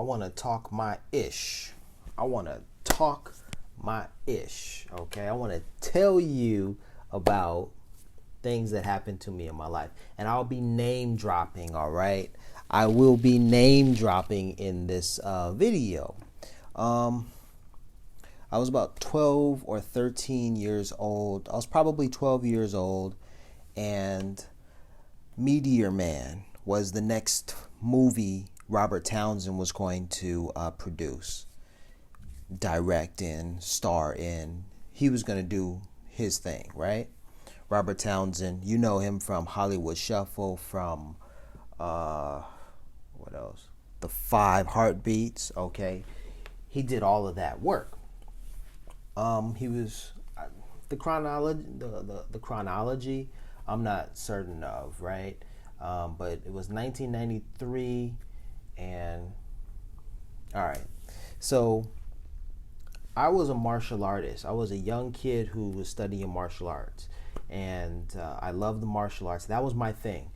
want to talk my ish. I want to talk my ish. Okay, I want to tell you about things that happened to me in my life, and I'll be name dropping. All right, I will be name dropping in this video. I was about 12 or 13 years old. I was probably 12 years old, and Meteor Man was the next movie Robert Townsend was going to produce, direct in, star in. He was going to do his thing, right? Robert Townsend, you know him from Hollywood Shuffle, from what else? The 5 Heartbeats. Okay, he did all of that work. He was the chronology. I'm not certain of, right? But it was 1993, and all right. So I was a martial artist. I was a young kid who was studying martial arts, and I loved the martial arts. That was my thing.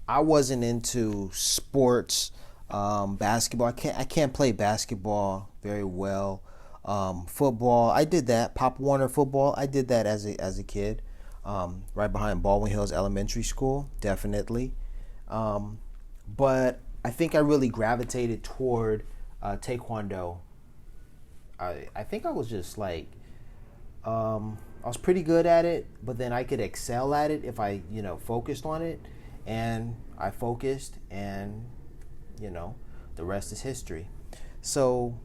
I wasn't into sports, basketball. I can't play basketball very well. Football, I did that. Pop Warner football, I did that as a kid. Right behind Baldwin Hills Elementary School, definitely. But I think I really gravitated toward Taekwondo. I think I was just like, I was pretty good at it, but then I could excel at it if I, focused on it. And I focused, and, the rest is history. So,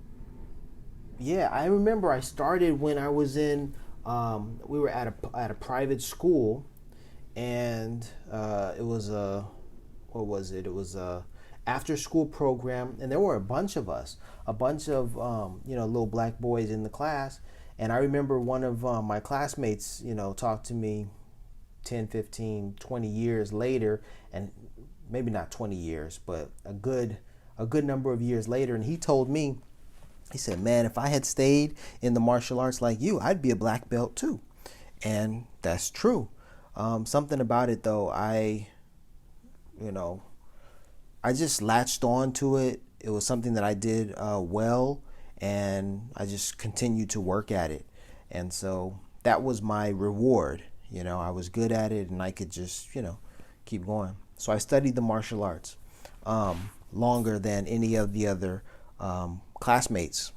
yeah, I remember I started when I was in, we were at a private school, and it was what was it? It was a after school program, and there were a bunch of us, little black boys in the class. And I remember one of my classmates, talked to me 10, 15, 20 years later, and maybe not 20 years, but a good number of years later, and he told me, he said, man, if I had stayed in the martial arts like you, I'd be a black belt too. And that's true. Something about it though, I just latched on to it. It was something that I did well, and I just continued to work at it. And so that was my reward. I was good at it, and I could just, keep going. So I studied the martial arts longer than any of the other classmates,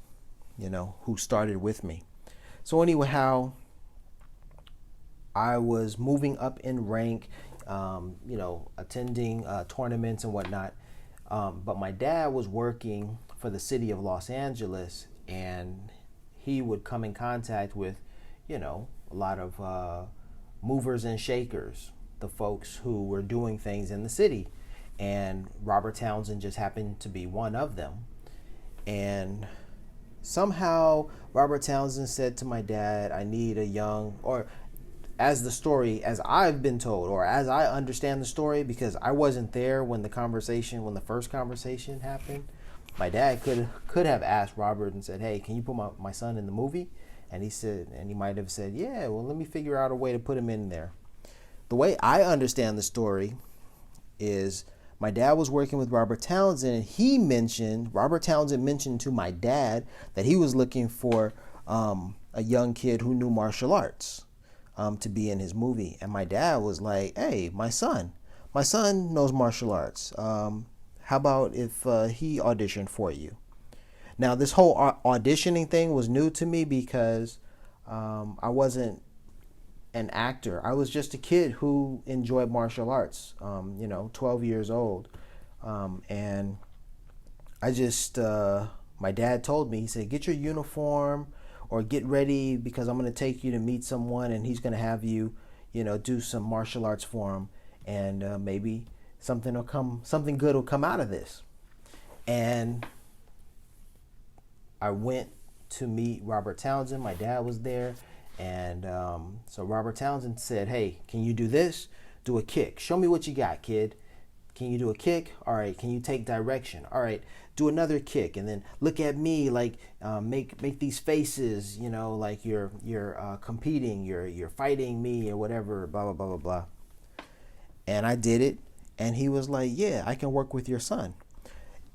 who started with me. So anyhow, I was moving up in rank, attending tournaments and whatnot. But my dad was working for the city of Los Angeles, and he would come in contact with, a lot of movers and shakers, the folks who were doing things in the city. And Robert Townsend just happened to be one of them. And somehow Robert Townsend said to my dad, I need a young, or as I've been told, or as I understand the story, because I wasn't there when the first conversation happened. My dad could have asked Robert and said, hey, can you put my son in the movie? And he might have said, yeah, well, let me figure out a way to put him in there. The way I understand the story is, my dad was working with Robert Townsend, and Robert Townsend mentioned to my dad that he was looking for a young kid who knew martial arts to be in his movie. And my dad was like, hey, my son knows martial arts. How about if he auditioned for you? Now, this whole auditioning thing was new to me because I wasn't an actor. I was just a kid who enjoyed martial arts, 12 years old. And I just, my dad told me, he said, get your uniform or get ready, because I'm going to take you to meet someone, and he's going to have you, do some martial arts for him. And maybe something good will come out of this. And I went to meet Robert Townsend. My dad was there. And so Robert Townsend said, hey, can you do this? Do a kick. Show me what you got, kid. Can you do a kick? All right. Can you take direction? All right. Do another kick, and then look at me, like make these faces, like you're competing, you're fighting me or whatever, blah, blah, blah, blah, blah. And I did it, and he was like, yeah, I can work with your son.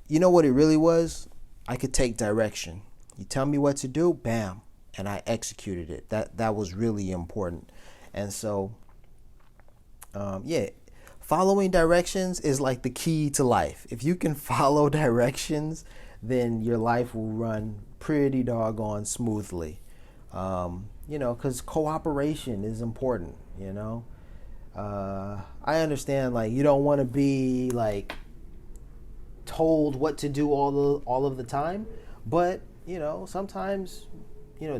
You know what it really was? I could take direction. You tell me what to do, bam, and I executed it. That was really important. And so, yeah, following directions is like the key to life. If you can follow directions, then your life will run pretty doggone smoothly. Because cooperation is important. I understand, like, you don't want to be like told what to do all of the time, but sometimes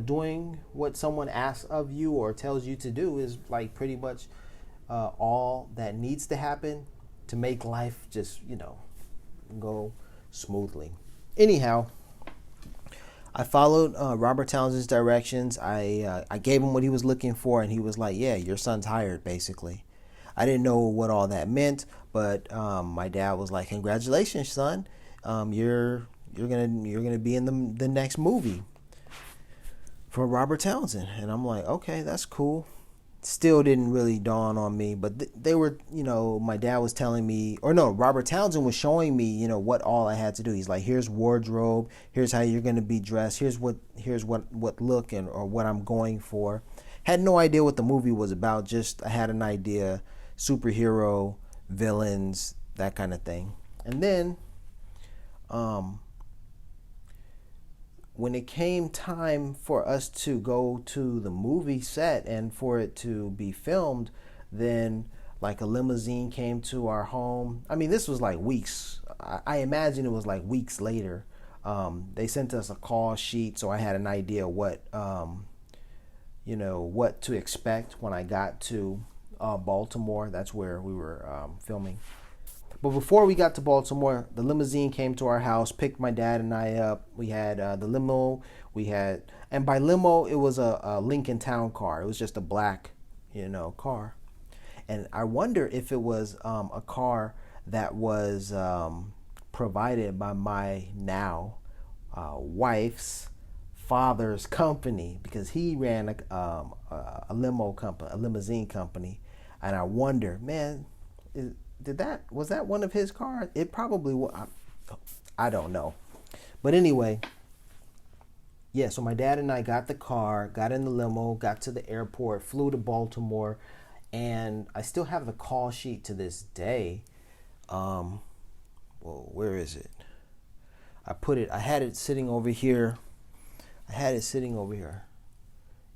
doing what someone asks of you or tells you to do is like pretty much all that needs to happen to make life just go smoothly. Anyhow, I followed Robert Townsend's directions. I gave him what he was looking for, and he was like, "Yeah, your son's hired." Basically, I didn't know what all that meant, but my dad was like, "Congratulations, son! You're gonna be in the next movie for Robert Townsend." And I'm like, "Okay, that's cool." Still didn't really dawn on me, but they were, my dad was telling me, or no, Robert Townsend was showing me, what all I had to do. He's like, "Here's wardrobe, here's how you're going to be dressed, here's what look or what I'm going for." Had no idea what the movie was about, just I had an idea, superhero, villains, that kind of thing. And then when it came time for us to go to the movie set and for it to be filmed, then like a limousine came to our home. I mean, this was like weeks. I imagine it was like weeks later. They sent us a call sheet, so I had an idea what to expect when I got to Baltimore. That's where we were filming. But before we got to Baltimore, the limousine came to our house, picked my dad and I up. We had the limo. And by limo, it was a Lincoln Town car. It was just a black, car. And I wonder if it was a car that was provided by my now wife's father's company, because he ran a limousine company. And I wonder, man, was that one of his cars? It probably was. I don't know. But anyway, yeah, so my dad and I got the car, got in the limo, got to the airport, flew to Baltimore, and I still have the call sheet to this day. Well, where is it? I had it sitting over here. Yeah,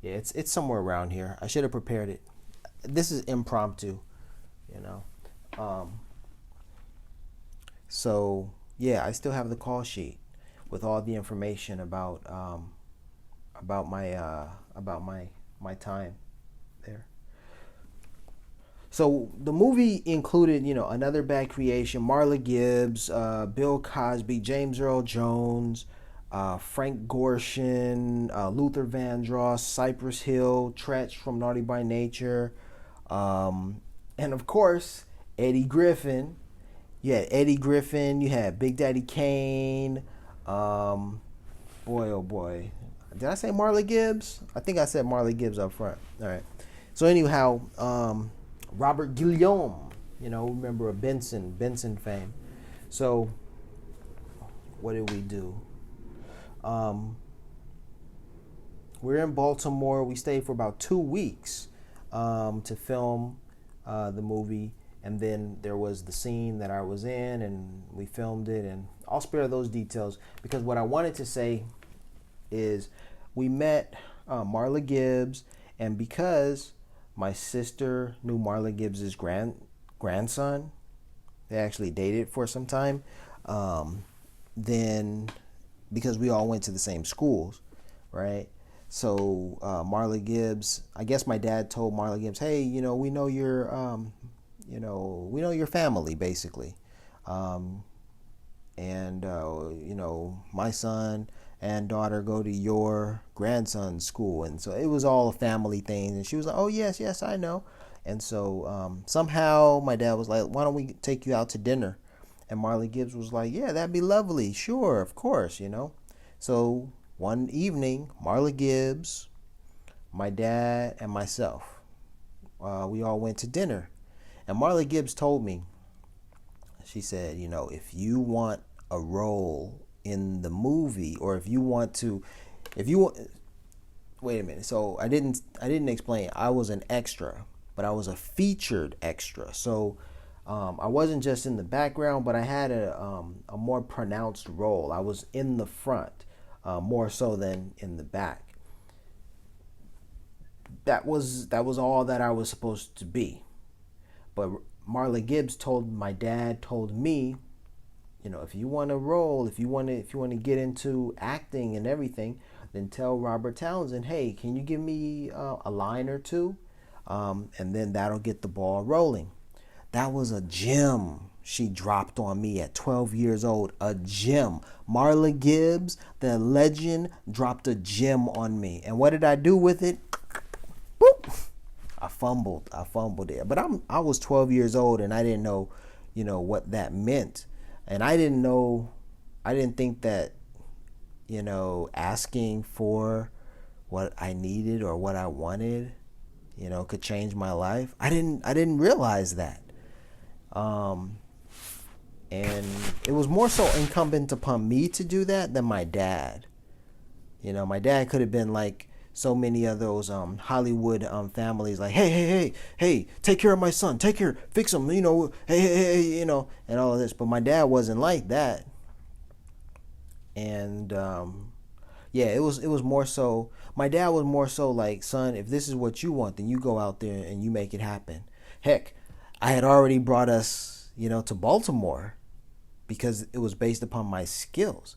it's somewhere around here. I should have prepared it. This is impromptu, So yeah, I still have the call sheet with all the information about my time there. So the movie included, Another Bad Creation, Marla Gibbs, Bill Cosby, James Earl Jones, Frank Gorshin, Luther Vandross, Cypress Hill, Tretch from Naughty by Nature, and of course Eddie Griffin. You had Eddie Griffin. You had Big Daddy Kane. Boy, oh boy. Did I say Marla Gibbs? I think I said Marla Gibbs up front. All right. So anyhow, Robert Guillaume. Remember a Benson fame. So what did we do? We're in Baltimore. We stayed for about 2 weeks to film the movie. And then there was the scene that I was in, and we filmed it. And I'll spare those details, because what I wanted to say is we met Marla Gibbs, and because my sister knew Marla Gibbs's grandson, they actually dated for some time. Then because we all went to the same schools, right? So Marla Gibbs, I guess my dad told Marla Gibbs, "Hey, we know your we know your family, basically. My son and daughter go to your grandson's school." And so it was all a family thing. And she was like, "Oh, yes, I know." And so somehow my dad was like, "Why don't we take you out to dinner?" And Marla Gibbs was like, "Yeah, that'd be lovely. Sure, of course, So one evening, Marla Gibbs, my dad, and myself, we all went to dinner. And Marla Gibbs told me, she said, "If you want a role in the movie, or if you want, wait a minute. So I didn't explain. I was an extra, but I was a featured extra. So I wasn't just in the background, but I had a more pronounced role. I was in the front, more so than in the back. That was all that I was supposed to be. But Marla Gibbs told me, if you want to roll, if you want to get into acting and everything, then tell Robert Townsend, hey, can you give me a line or two, and then that'll get the ball rolling. That was a gem she dropped on me at 12 years old. A gem. Marla Gibbs, the legend, dropped a gem on me. And what did I do with it? Boop. I fumbled it. But I was 12 years old, and I didn't know, what that meant. And I didn't think that, asking for what I needed or what I wanted, could change my life. I didn't realize that. And it was more so incumbent upon me to do that than my dad. My dad could have been like so many of those Hollywood families, like, hey, take care of my son, fix him, hey, and all of this. But my dad wasn't like that. And it was more so, my dad was more so like, son, if this is what you want, then you go out there and you make it happen. Heck, I had already brought us, to Baltimore because it was based upon my skills,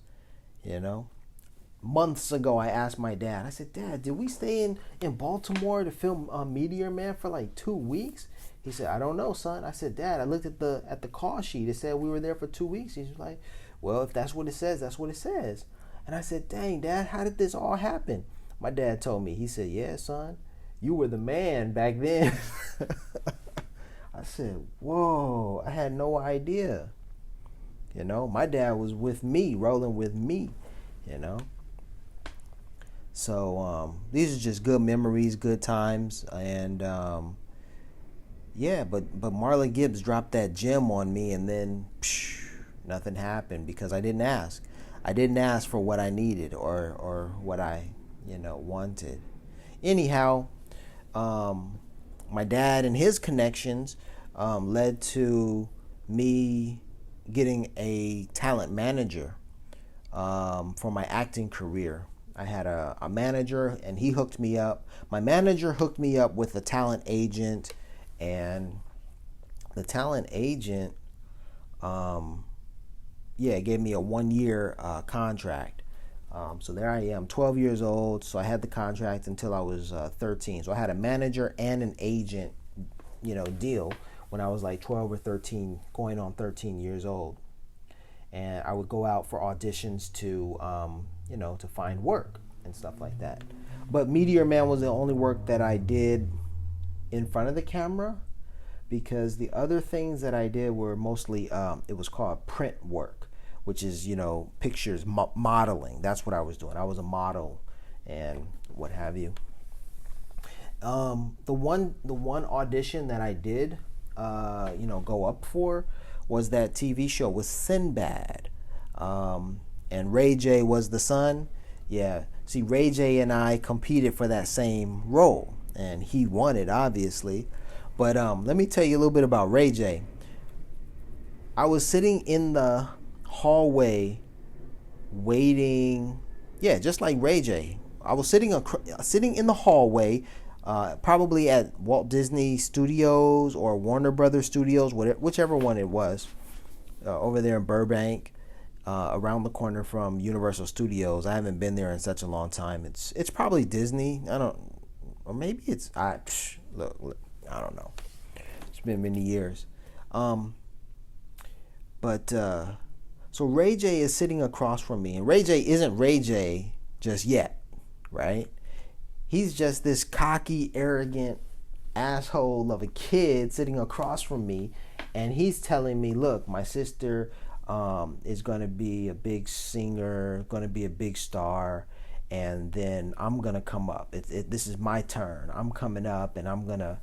Months ago, I asked my dad, I said, Dad, did we stay in Baltimore to film Meteor Man for like 2 weeks? He said, I don't know, son. I said, Dad, I looked at the call sheet. It said we were there for 2 weeks. He's like, well, if that's what it says, that's what it says. And I said, dang, Dad, how did this all happen? My dad told me. He said, yeah, son, you were the man back then. I said, whoa, I had no idea. My dad was with me, rolling with me, So these are just good memories, good times. And but Marla Gibbs dropped that gem on me, and then nothing happened because I didn't ask. I didn't ask for what I needed or what I, wanted. Anyhow, my dad and his connections led to me getting a talent manager for my acting career. I had a manager, and he hooked me up. My manager hooked me up with a talent agent, and the talent agent gave me a 1-year contract. So there I am, 12 years old. So I had the contract until I was 13. So I had a manager and an agent, deal when I was like 12 or 13, going on 13 years old. And I would go out for auditions to, to find work and stuff like that. But Meteor Man was the only work that I did in front of the camera, because the other things that I did were mostly, it was called print work, which is, pictures, modeling. That's what I was doing. I was a model and what have you. The one audition that I did, go up for was that TV show with Sinbad. And Ray J was the son. Yeah. See, Ray J and I competed for that same role, and he won it, obviously. But let me tell you a little bit about Ray J. I was sitting in the hallway waiting. Yeah, just like Ray J. I was sitting in the hallway, probably at Walt Disney Studios or Warner Brothers Studios, whichever one it was, over there in Burbank, around the corner from Universal Studios. I haven't been there in such a long time. It's probably Disney. Or maybe it's look, I don't know. It's been many years. So Ray J is sitting across from me, and Ray J isn't Ray J just yet, right? He's just this cocky, arrogant asshole of a kid sitting across from me, and he's telling me, look, my sister is going to be a big singer, going to be a big star, and then I'm going to come up. This is my turn. I'm coming up, and I'm going to,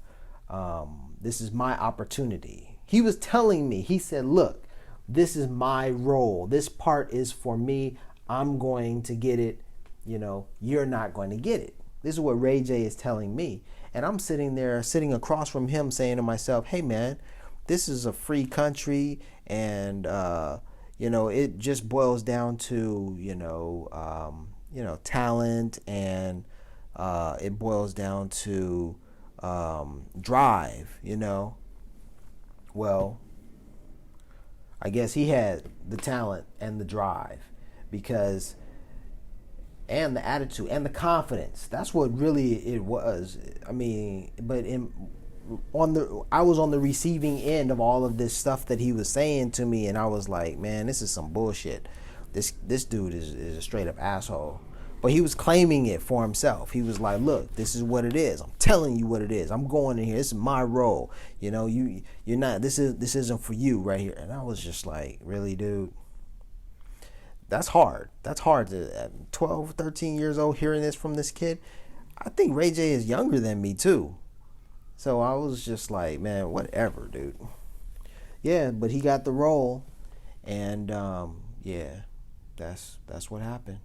this is my opportunity. He was telling me, he said, look, this is my role. This part is for me. I'm going to get it. You're not going to get it. This is what Ray J is telling me. And I'm sitting across from him saying to myself, hey man, this is a free country, and it just boils down to talent, and it boils down to drive. Well, I guess he had the talent and the drive, because, and the attitude and the confidence. That's what really it was. I mean, but I was on the receiving end of all of this stuff that he was saying to me, and I was like, man, this is some bullshit. This dude is a straight up asshole. But he was claiming it for himself. He was like, look, this is what it is. I'm telling you what it is. I'm going in here. This is my role. You're not, this isn't for you right here. And I was just like, really, dude? That's hard. That's hard to, at 12, 13 years old, hearing this from this kid. I think Ray J is younger than me too. So I was just like, man, whatever, dude. Yeah, but he got the role. And that's what happened.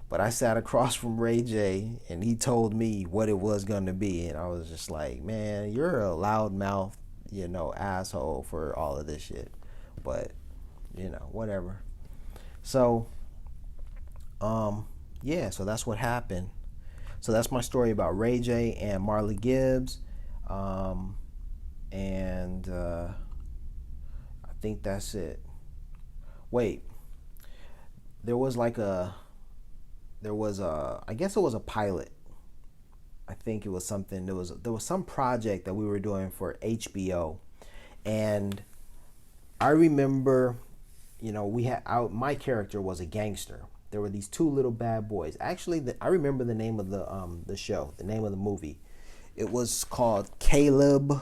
But I sat across from Ray J, and he told me what it was going to be. And I was just like, man, you're a loudmouth, asshole for all of this shit. But, whatever. So, so that's what happened. So that's my story about Ray J and Marla Gibbs. I think that's it. Wait, I guess it was a pilot. I think it was something, there was some project that we were doing for HBO. And I remember, my character was a gangster. There were these two little bad boys. Actually, I remember the name of the show, the name of the movie. It was called Caleb,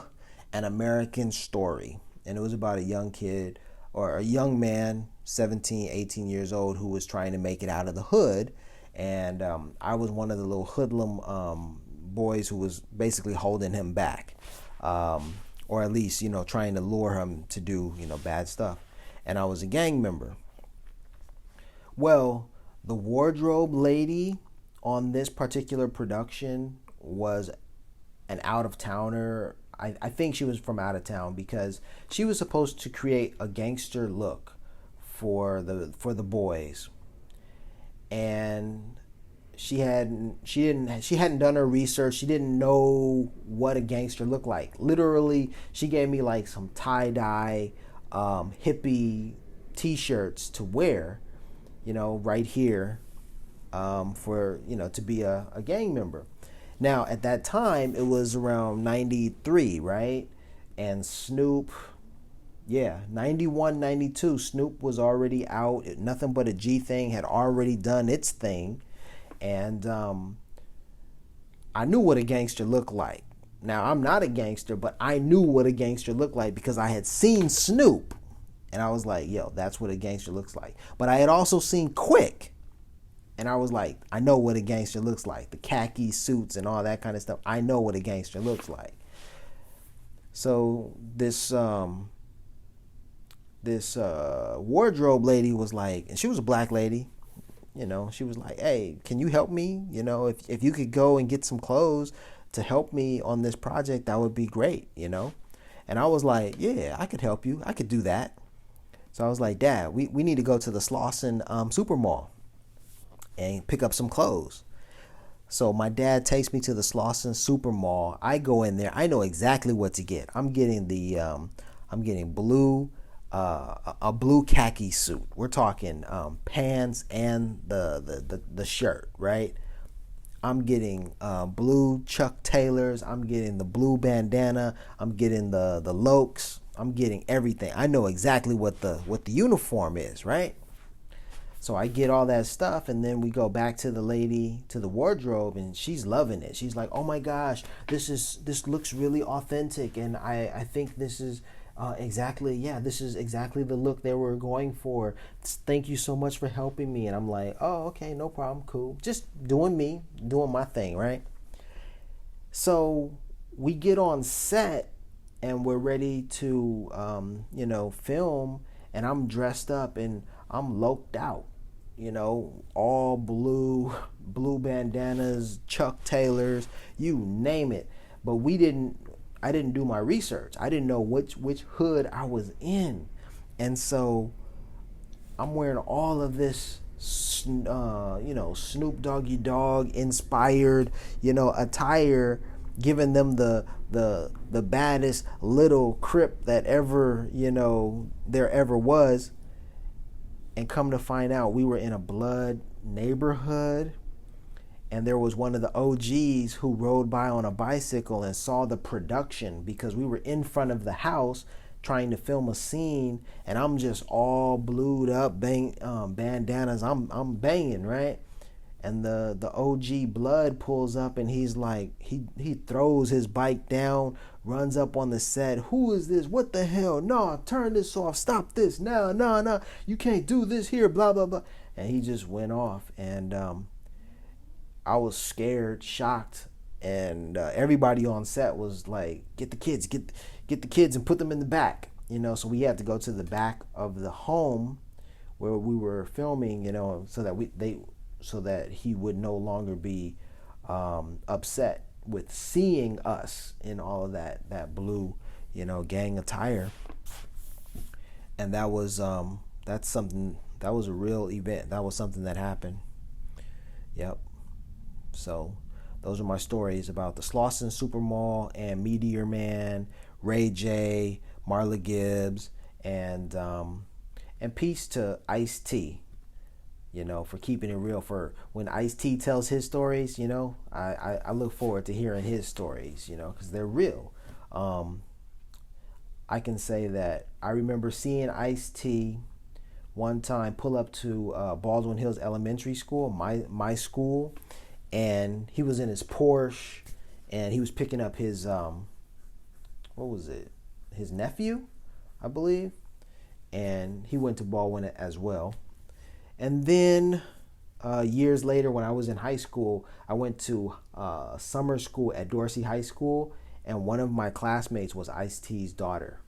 An American Story. And it was about a young kid, or a young man, 17, 18 years old, who was trying to make it out of the hood. And I was one of the little hoodlum boys who was basically holding him back, or at least, trying to lure him to do, bad stuff. And I was a gang member. Well, the wardrobe lady on this particular production was an out-of-towner. I think she was from out of town, because she was supposed to create a gangster look for the boys. And she hadn't done her research. She didn't know what a gangster looked like. Literally, she gave me like some tie-dye hippie t-shirts to wear, right here, for to be a gang member. Now, at that time, it was around 93, right? And Snoop, 91, 92, Snoop was already out. Nothing But a G Thing had already done its thing. And I knew what a gangster looked like. Now, I'm not a gangster, but I knew what a gangster looked like because I had seen Snoop. And I was like, yo, that's what a gangster looks like. But I had also seen Quick. And I was like, I know what a gangster looks like. The khaki suits and all that kind of stuff. I know what a gangster looks like. So this wardrobe lady was like, and she was a black lady, she was like, hey, can you help me? If you could go and get some clothes to help me on this project, that would be great, And I was like, yeah, I could help you. I could do that. So I was like, Dad, we need to go to the Slauson super mall and pick up some clothes. So my dad takes me to the Slauson super mall. I go in there. I know exactly what to get. I'm getting blue, a blue khaki suit. We're talking pants and the shirt, right? I'm getting blue Chuck Taylors. I'm getting the blue bandana. I'm getting the Lokes. I'm getting everything. I know exactly what the uniform is, right? So I get all that stuff, and then we go back to the lady, to the wardrobe, and she's loving it. She's like, oh my gosh, this looks really authentic, and I think this is this is exactly the look they were going for. Thank you so much for helping me. And I'm like, oh, okay, no problem, cool. Just doing my thing, right? So we get on set, and we're ready to, film. and I'm dressed up and I'm loked out, all blue bandanas, Chuck Taylors, you name it. But I didn't do my research. I didn't know which hood I was in. And so I'm wearing all of this, Snoop Doggy Dogg inspired, attire, giving them the baddest little crip that ever, there ever was. And come to find out, we were in a blood neighborhood, and there was one of the OGs who rode by on a bicycle and saw the production, because we were in front of the house trying to film a scene, and I'm just all blued up, bandanas, I'm banging, right? And the OG blood pulls up, and he's like, he throws his bike down, runs up on the set. Who is this? What the hell? No, turn this off. Stop this. No. You can't do this here, blah, blah, blah. And he just went off. And I was scared, shocked. And everybody on set was like, get the kids and put them in the back. So we had to go to the back of the home where we were filming, so that he would no longer be upset with seeing us in all of that blue, gang attire. And that was that was a real event. That was something that happened. Yep. So those are my stories about the Slauson Super Mall and Meteor Man, Ray J, Marla Gibbs, and peace to Ice-T. For keeping it real. For when Ice-T tells his stories, I look forward to hearing his stories, because they're real. I can say that I remember seeing Ice-T one time pull up to Baldwin Hills Elementary School, my school, and he was in his Porsche, and he was picking up his, his nephew, I believe, and he went to Baldwin as well. And then years later, when I was in high school, I went to summer school at Dorsey High School, and one of my classmates was Ice-T's daughter.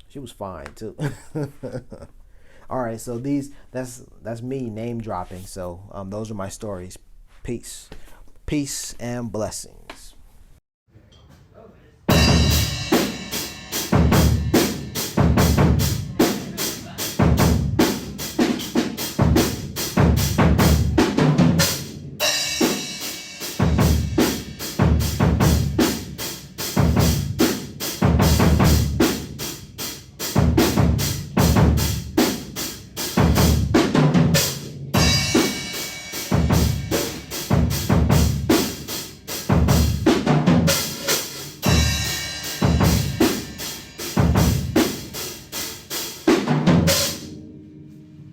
She was fine too. All right, so that's me name dropping. So those are my stories. Peace and blessings.